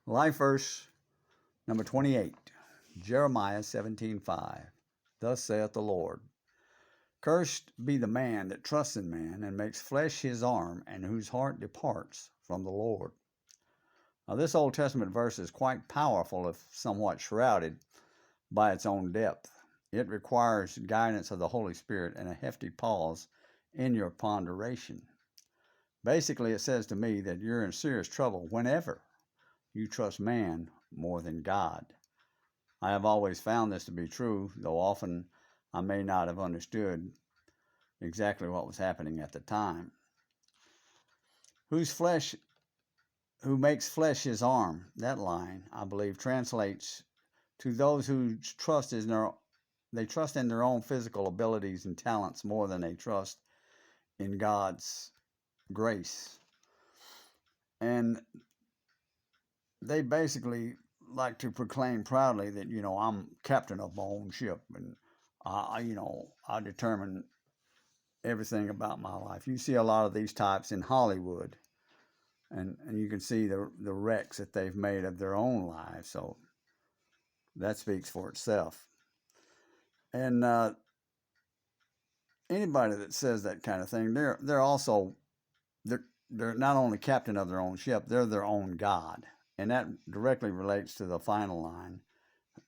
Life verse number 28, Jeremiah 17:5. Thus saith the Lord, Cursed be the man that trusts in man and makes flesh his arm, and whose heart departs from the Lord. Now, this Old Testament verse is quite powerful if somewhat shrouded by its own depth. It requires guidance of the Holy Spirit and a hefty pause in your ponderation. Basically, it says to me that you're in serious trouble whenever you trust man more than God. I have always found this to be true, though often I may not have understood exactly what was happening at the time. Who makes flesh his arm? That line, I believe, translates to those who trust in their own physical abilities and talents more than they trust in God's grace. And they basically like to proclaim proudly that, I'm captain of my own ship, and I determine everything about my life. You see a lot of these types in Hollywood, and you can see the wrecks that they've made of their own lives. So that speaks for itself. And anybody that says that kind of thing, they're also they're not only captain of their own ship, they're their own God. And that directly relates to the final line,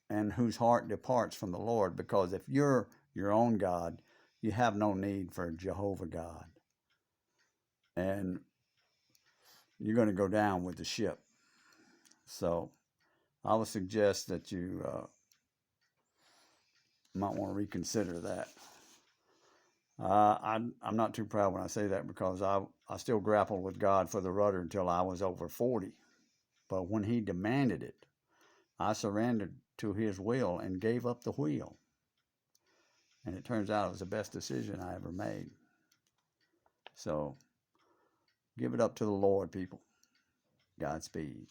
and whose heart departs from the Lord, because if you're your own God, you have no need for Jehovah God. And you're going to go down with the ship. So I would suggest that you might want to reconsider that. I'm not too proud when I say that, because I still grappled with God for the rudder until I was over 40. But when he demanded it, I surrendered to his will and gave up the wheel. And it turns out it was the best decision I ever made. So give it up to the Lord, people. Godspeed.